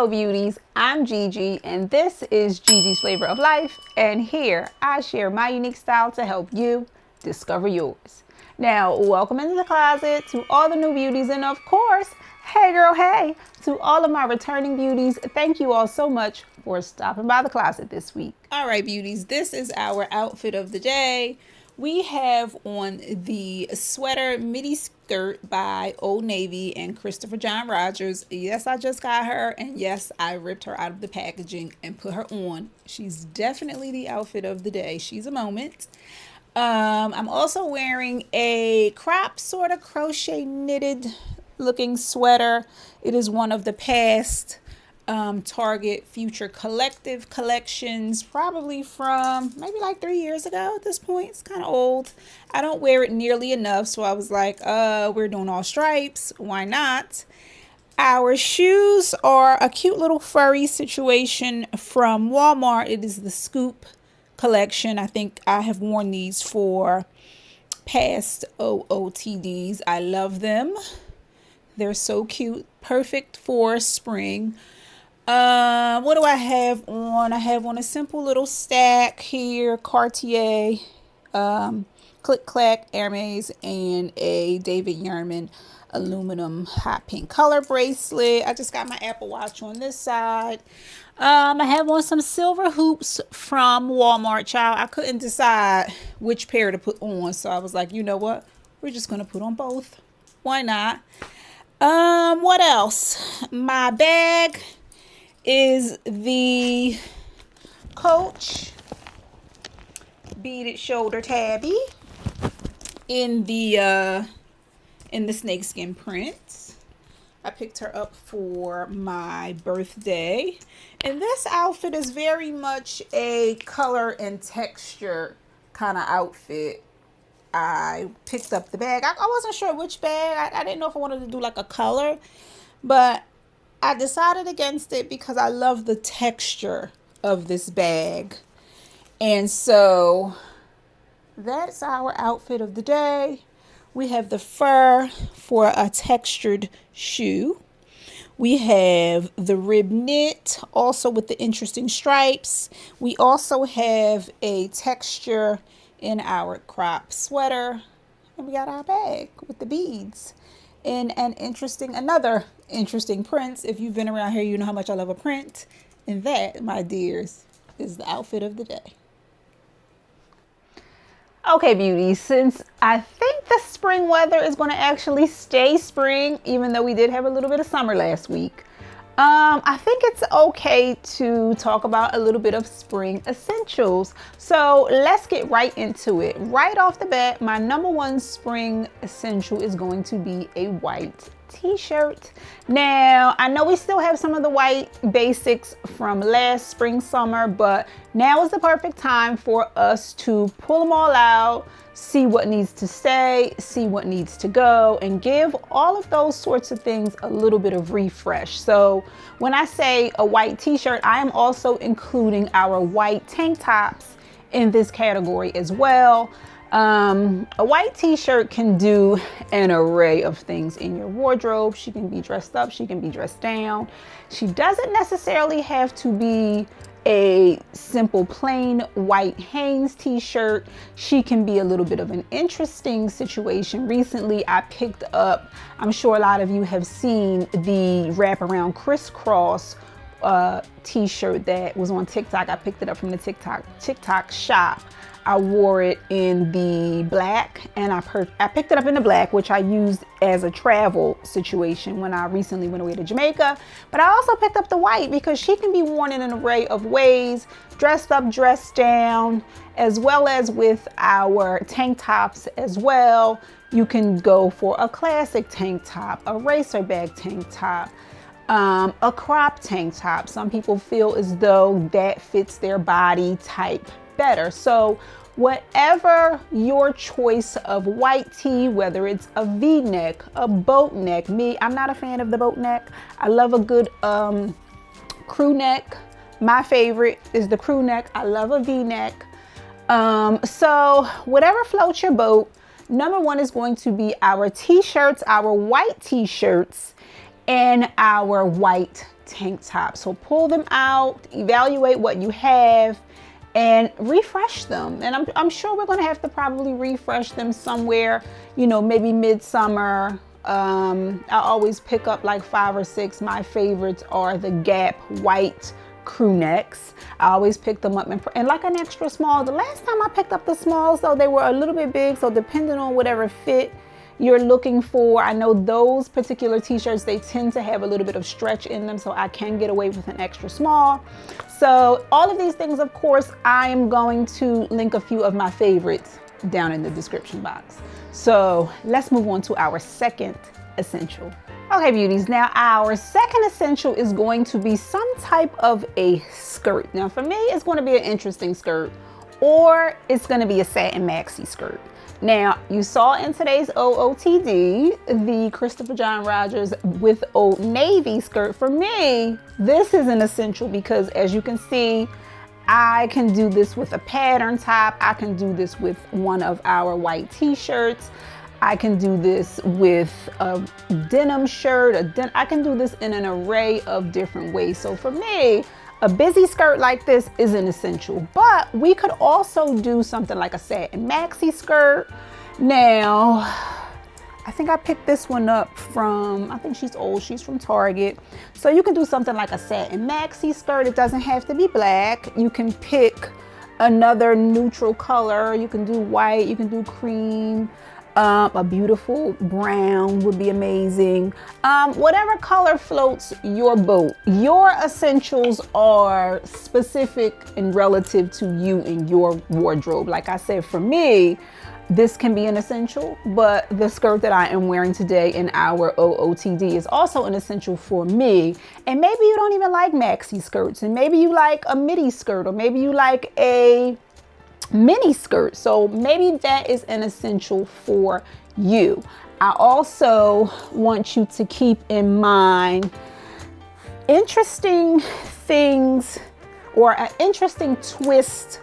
Hello beauties, I'm Gigi and this is Gigi's Flavor of Life, and here I share my unique style to help you discover yours. Now, welcome into the closet to all the new beauties, and of course, hey girl, hey, to all of my returning beauties. Thank you all so much for stopping by the closet this week. All right beauties, this is our outfit of the day. We have on the sweater midi skirt by Old Navy and Christopher John Rogers. Yes, I just got her, and yes, I ripped her out of the packaging and put her on. She's definitely the outfit of the day. She's a moment. I'm also wearing a crop sort of crochet knitted looking sweater. It is one of the past Target Future Collective collections, probably from maybe like 3 years ago at this point. It's kind of old. I don't wear it nearly enough, so I was like, we're doing all stripes, why not? Our shoes are a cute little furry situation from Walmart. It is the Scoop collection. I think I have worn these for past OOTDs. I love them. They're so cute, perfect for spring. What do I have on? I have on a simple little stack here, Cartier, Click Clack, Hermes, and a David Yurman aluminum hot pink color bracelet. I just got my Apple Watch on this side. I have on some silver hoops from Walmart, child. I couldn't decide which pair to put on, so I was like, you know what? We're just gonna put on both. Why not? What else? My bag is the Coach beaded shoulder tabby in the snakeskin print. I picked her up for my birthday, and this outfit is very much a color and texture kind of outfit. I picked up the bag. I wasn't sure which bag. I didn't know if I wanted to do like a color, but I decided against it because I love the texture of this bag. And so that's our outfit of the day. We have the fur for a textured shoe. We have the rib knit, also with the interesting stripes. We also have a texture in our crop sweater. And we got our bag with the beads in another interesting prints. If you've been around here, you know how much I love a print. And that, my dears, is the outfit of the day. Okay, beauties, since I think the spring weather is going to actually stay spring, even though we did have a little bit of summer last week, I think it's okay to talk about a little bit of spring essentials. So let's get right into it. Right off the bat, my number one spring essential is going to be a white t-shirt. Now, I know we still have some of the white basics from last spring, summer, but now is the perfect time for us to pull them all out, see what needs to stay, see what needs to go, and give all of those sorts of things a little bit of refresh. So when I say a white t-shirt, I am also including our white tank tops in this category as well. A white t-shirt can do an array of things in your wardrobe. She can be dressed up, she can be dressed down. She doesn't necessarily have to be a simple plain white Hanes t-shirt. She can be a little bit of an interesting situation. Recently I picked up, I'm sure a lot of you have seen the wraparound crisscross t-shirt that was on TikTok. I picked it up from the TikTok shop. I wore it in the black, and I picked it up in the black, which I used as a travel situation when I recently went away to Jamaica. But I also picked up the white because she can be worn in an array of ways, dressed up, dressed down, as well as with our tank tops as well. You can go for a classic tank top, a racer bag tank top, a crop tank top. Some people feel as though that fits their body type better. So whatever your choice of white tee, whether it's a V-neck, a boat neck. I'm not a fan of the boat neck. I love a good crew neck. My favorite is the crew neck. I love a V-neck. So whatever floats your boat, number one is going to be our t-shirts, our white t-shirts and our white tank top. So pull them out, evaluate what you have, and refresh them. And I'm sure we're gonna have to probably refresh them somewhere, you know, maybe midsummer. I always pick up like 5 or 6. My favorites are the Gap white crew necks. I always pick them up and like an extra small. The last time I picked up the smalls though, they were a little bit big. So depending on whatever fit you're looking for, I know those particular t-shirts, they tend to have a little bit of stretch in them, so I can get away with an extra small. So all of these things, of course, I am going to link a few of my favorites down in the description box. So let's move on to our second essential. Okay, beauties, now our second essential is going to be some type of a skirt. Now for me, it's going to be an interesting skirt, or it's going to be a satin maxi skirt. Now, you saw in today's OOTD, the Christopher John Rogers with Old Navy skirt. For me, this is an essential because as you can see, I can do this with a pattern top. I can do this with one of our white t-shirts. I can do this with a denim shirt. I can do this in an array of different ways. So for me, a busy skirt like this is an essential, but we could also do something like a satin maxi skirt. Now, I think I picked this one up from, I think she's old, she's from Target. So you can do something like a satin maxi skirt. It doesn't have to be black. You can pick another neutral color. You can do white, you can do cream. A beautiful brown would be amazing. Whatever color floats your boat. Your essentials are specific and relative to you and your wardrobe. Like I said, for me, this can be an essential, but the skirt that I am wearing today in our OOTD is also an essential for me. And maybe you don't even like maxi skirts, and maybe you like a midi skirt, or maybe you like a mini skirt. So maybe that is an essential for you. I also want you to keep in mind interesting things, or an interesting twist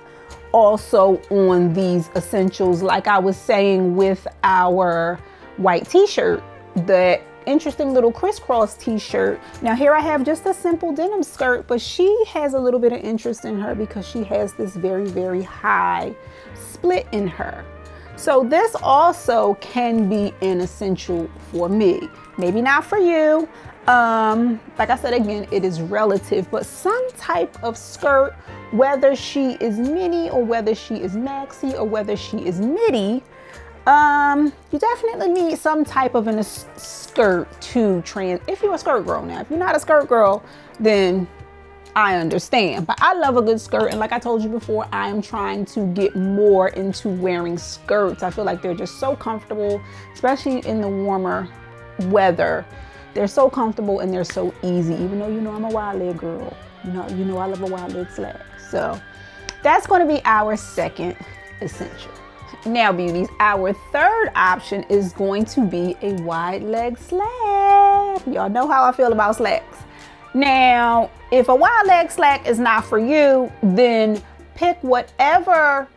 also on these essentials. Like I was saying with our white t-shirt, the interesting little crisscross t-shirt. Now here I have just a simple denim skirt, but she has a little bit of interest in her because she has this very, very high split in her. So this also can be an essential for me. Maybe not for you. Like I said, again, it is relative, but some type of skirt, whether she is mini or whether she is maxi or whether she is midi, you definitely need some type of a skirt to if you're a skirt girl. Now, if you're not a skirt girl, then I understand, but I love a good skirt. And like I told you before, I am trying to get more into wearing skirts. I feel like they're just so comfortable, especially in the warmer weather. They're so comfortable and they're so easy, even though, you know, I'm a wide leg girl. You know, I love a wide leg slack. So that's going to be our second essential. Now, beauties, our third option is going to be a wide leg slack. Y'all know how I feel about slacks. Now, if a wide leg slack is not for you, then pick whatever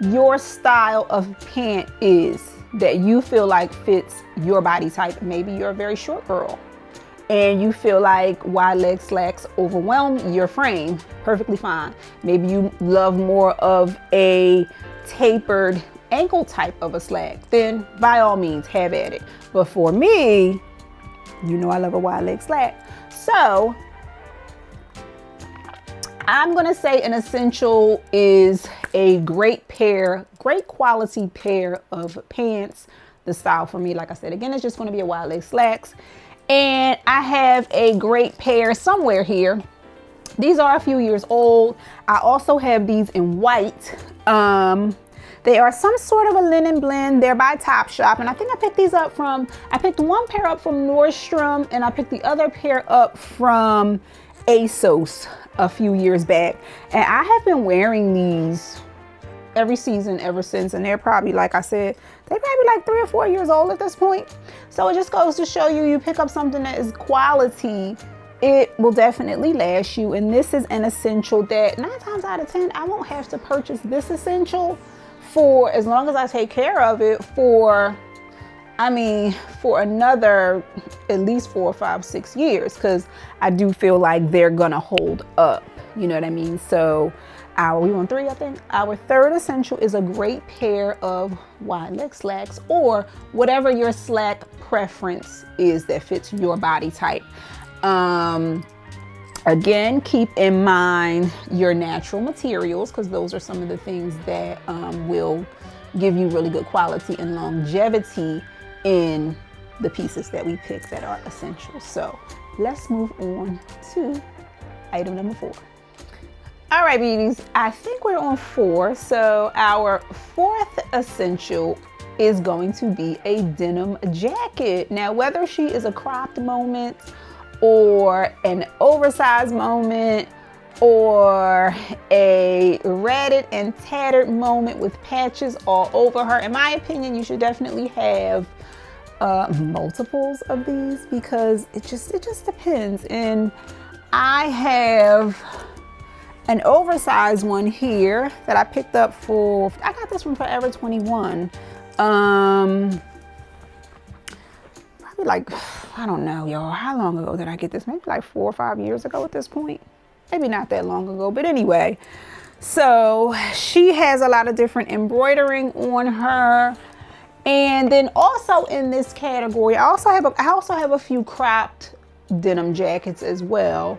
your style of pant is that you feel like fits your body type. Maybe you're a very short girl and you feel like wide leg slacks overwhelm your frame. Perfectly fine. Maybe you love more of a tapered ankle type of a slack, then by all means have at it. But for me, you know I love a wide leg slack. So I'm gonna say an essential is a great quality pair of pants. The style for me, like I said, again, it's just gonna be a wide leg slacks. And I have a great pair somewhere here. These are a few years old. I also have these in white. They are some sort of a linen blend. They're by Topshop, and I think I picked these up I picked one pair up from Nordstrom, and I picked the other pair up from ASOS a few years back. And I have been wearing these every season ever since, and they're probably, like I said, they're probably like 3 or 4 years old at this point. So it just goes to show you, you pick up something that is quality, it will definitely last you. And this is an essential that 9 times out of 10, I won't have to purchase this essential for as long as I take care of it for I mean, for another at least 4, 5, 6 years, because I do feel like they're gonna hold up. You know what I mean? So we on 3, I think. Our third essential is a great pair of wide leg slacks, or whatever your slack preference is that fits your body type. Again, keep in mind your natural materials, because those are some of the things that will give you really good quality and longevity in the pieces that we pick that are essential. So let's move on to item number 4. All right, beauties, I think we're on 4. So our 4th essential is going to be a denim jacket. Now, whether she is a cropped moment or an oversized moment or a ratted and tattered moment with patches all over her, in my opinion, you should definitely have multiples of these, because it just depends. And I have an oversized one here that I picked up I got this from Forever 21. Probably like, I don't know, y'all, how long ago did I get this? Maybe like 4 or 5 years ago at this point. Maybe not that long ago, but anyway. So she has a lot of different embroidering on her. And then also in this category, I also have a few cropped denim jackets as well.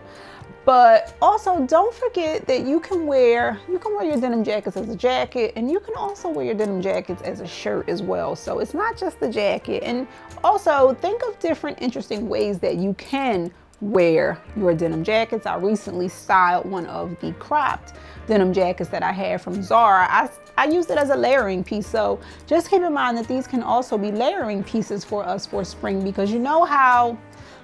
But also don't forget that you can wear your denim jackets as a jacket, and you can also wear your denim jackets as a shirt as well. So it's not just the jacket. And also think of different interesting ways that you can wear your denim jackets. I recently styled one of the cropped denim jackets that I had from Zara. I used it as a layering piece. So just keep in mind that these can also be layering pieces for us for spring, because you know how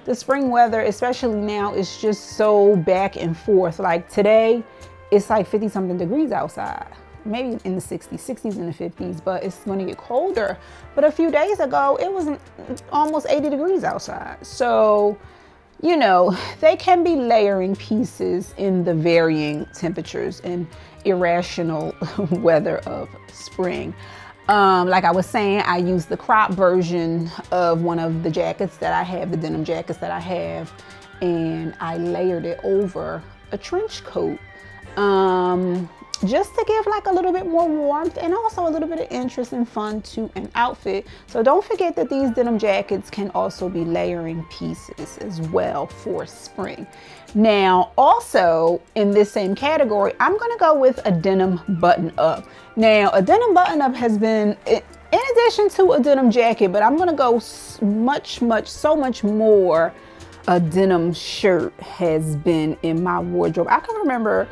the spring weather, especially now, is just so back and forth. Like today, it's like 50 something degrees outside, maybe in the 60s and the 50s, but it's going to get colder. But a few days ago, it was almost 80 degrees outside. So, you know, they can be layering pieces in the varying temperatures and irrational weather of spring. Like I was saying, I used the crop version of one of the jackets that I have, the denim jackets that I have, and I layered it over a trench coat, just to give like a little bit more warmth and also a little bit of interest and fun to an outfit. So don't forget that these denim jackets can also be layering pieces as well for spring. Now, also in this same category, I'm gonna go with a denim button up. Now, a denim button up has been, in addition to a denim jacket, but I'm gonna go so much more, a denim shirt has been in my wardrobe. I can remember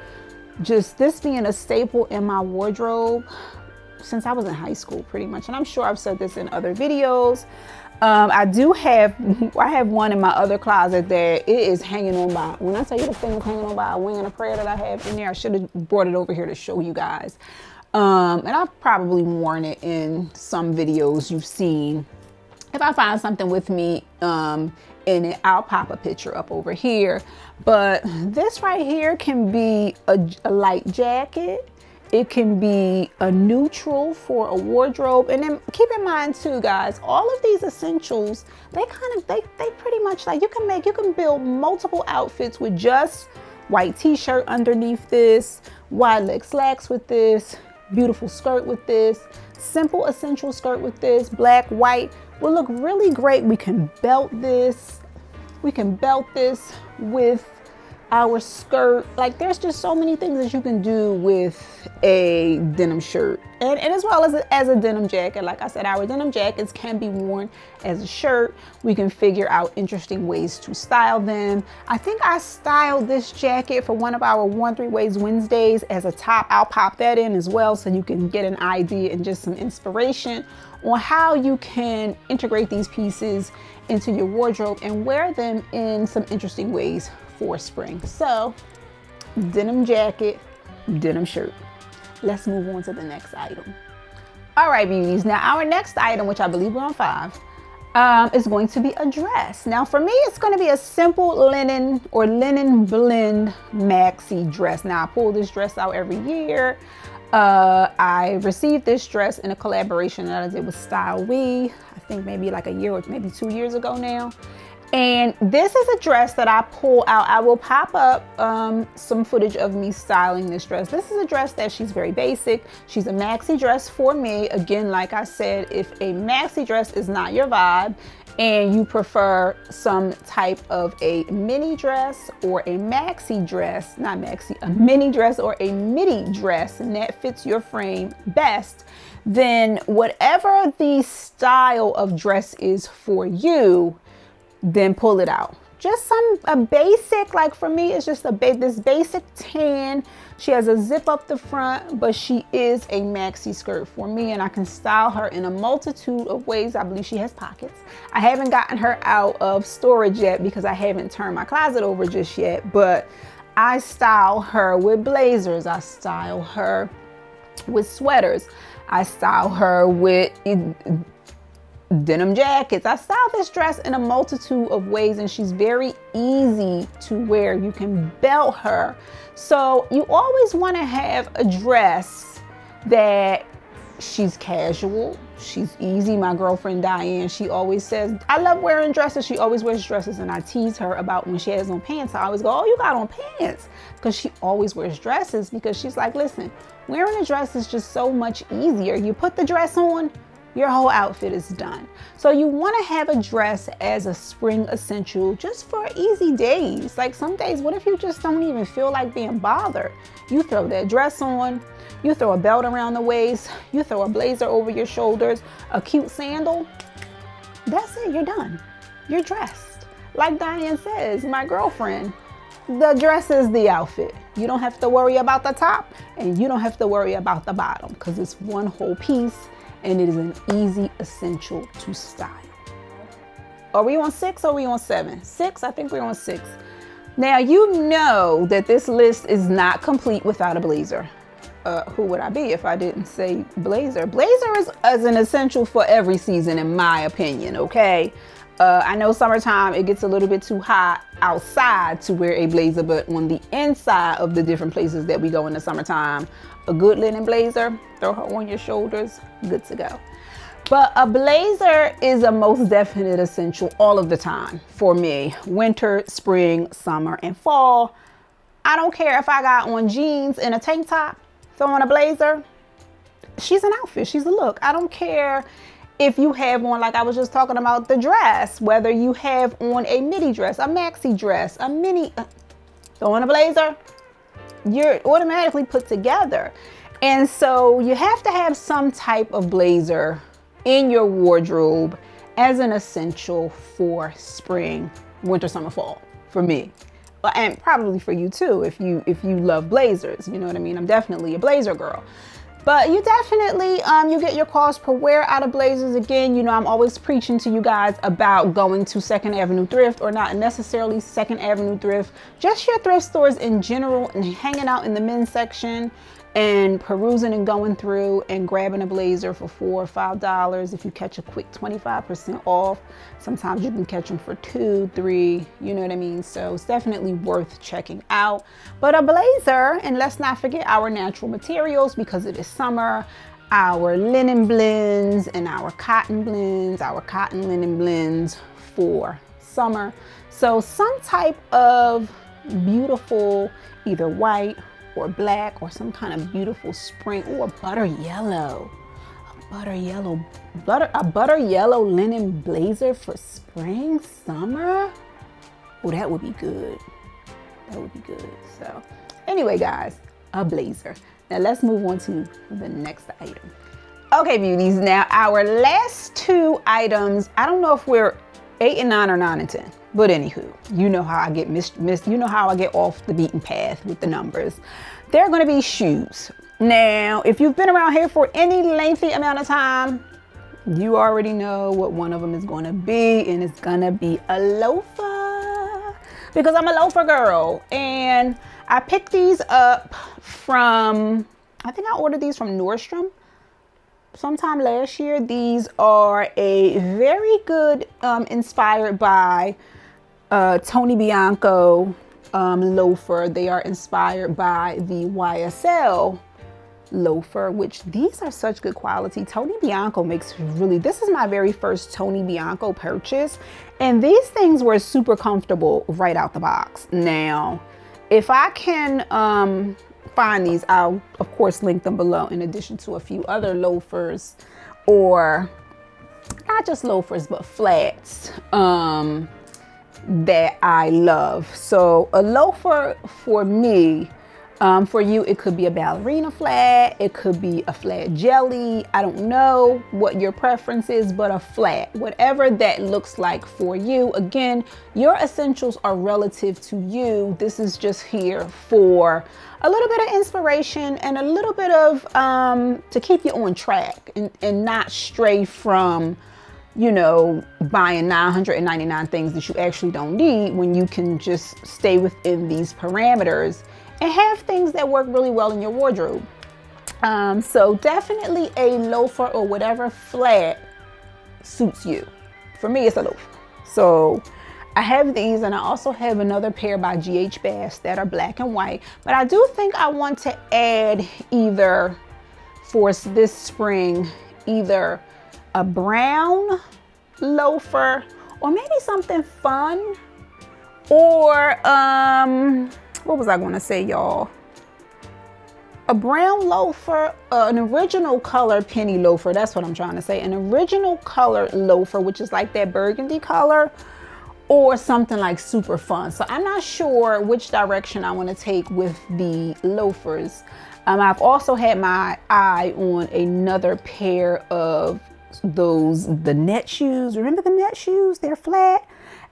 just this being a staple in my wardrobe since I was in high school pretty much. And I'm sure I've said this in other videos. I have one in my other closet that it is hanging on by, when I tell you the thing is hanging on by a wing and a prayer that I have in there, I should have brought it over here to show you guys. And I've probably worn it in some videos you've seen. If I find something with me in it, I'll pop a picture up over here. But this right here can be a light jacket. It can be a neutral for a wardrobe. And then keep in mind too, guys, all of these essentials, they pretty much, like, you can build multiple outfits with just white t-shirt underneath this, wide leg slacks with this, beautiful skirt with this, simple essential skirt with this, black, white, will look really great. We can belt this. We can belt this with our skirt. Like, there's just so many things that you can do with a denim shirt, and as well as a denim jacket. Like I said, our denim jackets can be worn as a shirt. We can figure out interesting ways to style them. I think I styled this jacket for one of our Worn 3 Ways Wednesdays as a top. I'll pop that in as well so you can get an idea and just some inspiration on how you can integrate these pieces into your wardrobe and wear them in some interesting ways for spring. So, denim jacket, denim shirt. Let's move on to the next item. All right, beauties. Now, our next item, which I believe we're on 5, is going to be a dress. Now, for me, it's going to be a simple linen or linen blend maxi dress. Now, I pull this dress out every year. I received this dress in a collaboration that I did with Style We. I think maybe like a year or maybe 2 years ago now. And this is a dress that I pull out. I will pop up some footage of me styling this dress. This is a dress that she's very basic. She's a maxi dress for me. Again, like I said, if a maxi dress is not your vibe and you prefer some type of a mini dress or a maxi dress, not maxi, a mini dress or a midi dress, and that fits your frame best, then whatever the style of dress is for you, then pull it out. Just a basic, like for me, it's just this basic tan. She has a zip up the front, but she is a maxi skirt for me, and I can style her in a multitude of ways. I believe she has pockets. I haven't gotten her out of storage yet because I haven't turned my closet over just yet, but I style her with blazers. I style her with sweaters. I style her with denim jackets. I style this dress in a multitude of ways, and she's very easy to wear. You can belt her. So you always want to have a dress that she's casual, she's easy. My girlfriend Diane, she always says, I love wearing dresses. She always wears dresses, and I tease her about when she has on pants. I always go, oh, you got on pants, because she always wears dresses, because she's like, listen, wearing a dress is just so much easier. You put the dress on, your whole outfit is done. So you want to have a dress as a spring essential just for easy days. Like some days, what if you just don't even feel like being bothered? You throw that dress on, you throw a belt around the waist, you throw a blazer over your shoulders, a cute sandal. That's it, you're done. You're dressed. Like Diane says, my girlfriend, the dress is the outfit. You don't have to worry about the top, and you don't have to worry about the bottom, because it's one whole piece. And it is an easy essential to style. Are we on 6 or are we on 7? 6, I think we're on 6. Now, you know that this list is not complete without a blazer. Who would I be if I didn't say blazer? Blazer is an essential for every season, in my opinion, okay? I know summertime, it gets a little bit too hot outside to wear a blazer, but on the inside of the different places that we go in the summertime, a good linen blazer, throw her on your shoulders, good to go. But a blazer is a most definite essential all of the time for me. Winter, spring, summer, and fall. I don't care if I got on jeans and a tank top, throw on a blazer. She's an outfit, she's a look. I don't care if you have on, like I was just talking about the dress, whether you have on a midi dress, a maxi dress, a mini, throw on a blazer, you're automatically put together. And so you have to have some type of blazer in your wardrobe as an essential for spring, winter, summer, fall, for me. And probably for you too, if you love blazers, you know what I mean? I'm definitely a blazer girl. But you definitely, you get your cost per wear out of blazers. Again, you know, I'm always preaching to you guys about going to 2nd Avenue Thrift, or not necessarily 2nd Avenue Thrift, just your thrift stores in general, and hanging out in the men's section and perusing and going through and grabbing a blazer for $4 or $5. If you catch a quick 25% off, sometimes you can catch them for $2, $3, you know what I mean? So it's definitely worth checking out. But a blazer, and let's not forget our natural materials, because it is summer, our linen blends and our cotton blends, our cotton linen blends for summer. So some type of beautiful, either white or black, or some kind of beautiful spring, or butter yellow, a butter yellow linen blazer for spring, summer. Oh, that would be good. That would be good. So anyway, guys, a blazer. Now let's move on to the next item. Okay, beauties, now our last 2 items, I don't know if we're 8 and 9 or 9 and 10. But anywho, you know how I get you know how I get off the beaten path with the numbers. They're going to be shoes. Now, if you've been around here for any lengthy amount of time, you already know what one of them is going to be, and it's going to be a loafer, because I'm a loafer girl. And I picked these up from, I think I ordered these from Nordstrom sometime last year. These are a very good, inspired by Tony Bianco loafer. They are inspired by the YSL loafer, which these are such good quality. Tony Bianco makes really, this is my very first Tony Bianco purchase, and these things were super comfortable right out the box. Now, if I can find these, I'll of course link them below, in addition to a few other loafers, or not just loafers, but flats that I love. So a loafer for me, for you, it could be a ballerina flat, it could be a flat jelly. I don't know what your preference is, but a flat, whatever that looks like for you. Again, your essentials are relative to you. This is just here for a little bit of inspiration and a little bit of to keep you on track and not stray from, you know, buying 999 things that you actually don't need, when you can just stay within these parameters and have things that work really well in your wardrobe. So definitely a loafer or whatever flat suits you. For me, it's a loafer. So I have these, and I also have another pair by GH Bass that are black and white. But I do think I want to add, either for this spring, either a brown loafer or maybe something fun, or what was I going to say, y'all? A brown loafer, an original color penny loafer. That's what I'm trying to say. An original color loafer, which is like that burgundy color, or something like super fun. So I'm not sure which direction I want to take with the loafers. I've also had my eye on another pair of the net shoes. Remember the net shoes? They're flat.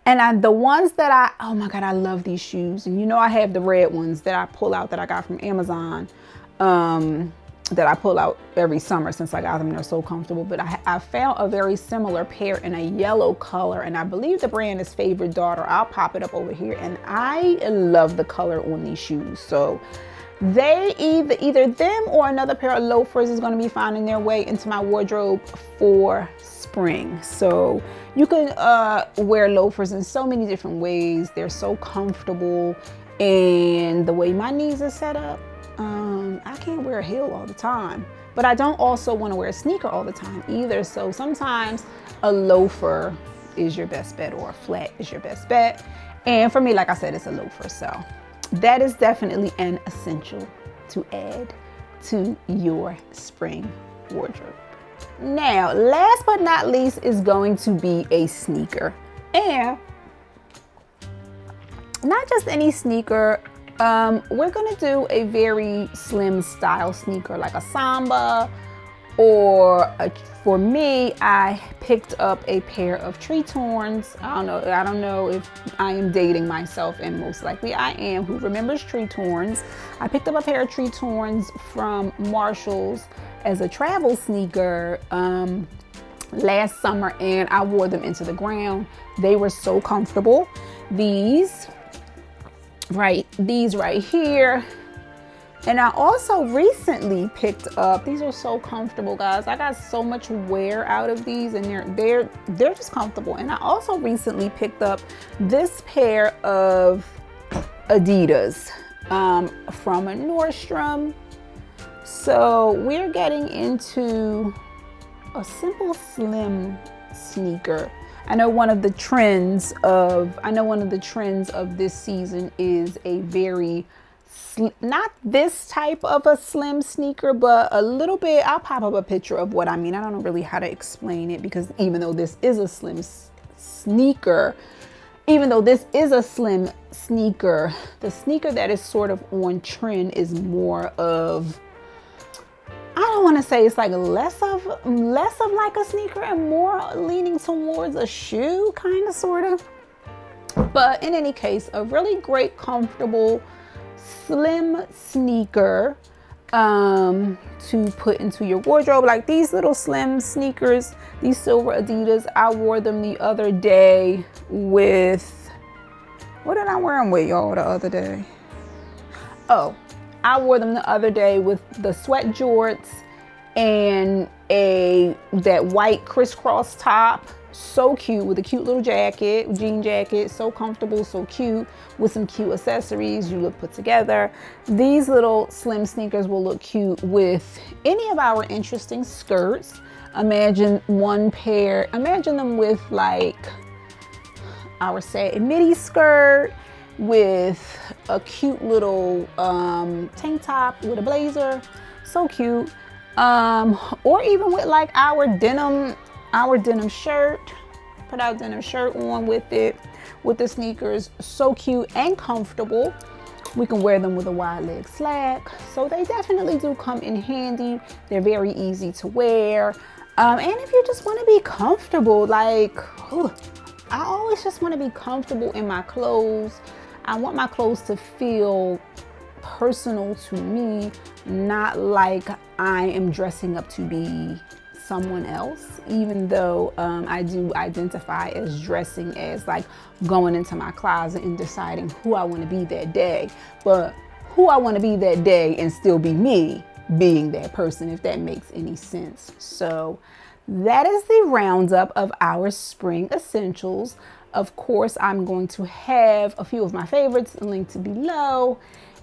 And the ones that oh my God, I love these shoes. And you know, I have the red ones that I pull out that I got from Amazon, that I pull out every summer since I got them. They're so comfortable. But I found a very similar pair in a yellow color, and I believe the brand is Favorite Daughter. I'll pop it up over here, and I love the color on these shoes. So they either them or another pair of loafers is going to be finding their way into my wardrobe for spring. So you can wear loafers in so many different ways. They're so comfortable, and the way my knees are set up, I can't wear a heel all the time, but I don't also want to wear a sneaker all the time either. So sometimes a loafer is your best bet, or a flat is your best bet. And for me, like I said, it's a loafer. So that is definitely an essential to add to your spring wardrobe. Now, last but not least is going to be a sneaker. And not just any sneaker. We're gonna do a very slim style sneaker, like a Samba, or for me, I picked up a pair of Tretorns. I don't know if I am dating myself, and most likely I am. Who remembers Tretorns? I picked up a pair of Tretorns from Marshall's as a travel sneaker last summer, and I wore them into the ground. They were so comfortable. These right here. And I also recently picked up, these are so comfortable, guys. I got so much wear out of these, and they're just comfortable. And I also recently picked up this pair of Adidas from a Nordstrom. So we're getting into a simple slim sneaker. I know one of the trends of this season is a very not this type of a slim sneaker, but a little bit. I'll pop up a picture of what I mean. I don't know really how to explain it, because even though this is a slim sneaker, the sneaker that is sort of on trend is more of, I don't want to say it's like less of like a sneaker and more leaning towards a shoe, kind of, sort of. But in any case, a really great, comfortable, slim sneaker to put into your wardrobe. Like these little slim sneakers, these silver Adidas, I wore them the other day with, what did I wear them with, y'all, the other day? Oh, I wore them the other day with the sweat jorts and that white crisscross top So cute with a cute little jacket, jean jacket, so comfortable, so cute with some cute accessories. You look put together. These little slim sneakers will look cute with any of our interesting skirts. Imagine one pair, imagine them with like our satin midi skirt with a cute little tank top with a blazer, so cute. Or even with like our denim shirt, put our denim shirt on with it, with the sneakers, so cute and comfortable. We can wear them with a wide leg slack, so they definitely do come in handy. They're very easy to wear. And if you just want to be comfortable, like, I always just want to be comfortable in my clothes. I want my clothes to feel personal to me, not like I am dressing up to be someone else, even though I do identify as dressing as like going into my closet and deciding who I want to be that day, but who I want to be that day and still be me being that person, if that makes any sense. So that is the roundup of our spring essentials. Of course, I'm going to have a few of my favorites linked below.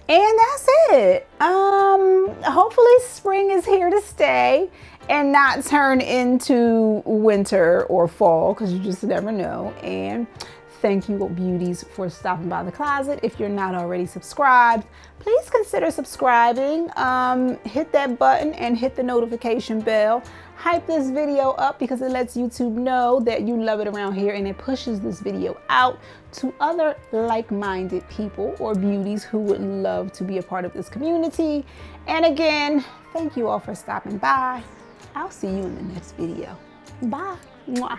And that's it. Hopefully spring is here to stay and not turn into winter or fall, because you just never know. And thank you, Beauties, for stopping by the closet. If you're not already subscribed, please consider subscribing. Hit that button and hit the notification bell. Hype this video up because it lets YouTube know that you love it around here, and it pushes this video out to other like-minded people or beauties who would love to be a part of this community. And again, thank you all for stopping by. I'll see you in the next video. Bye. Mwah.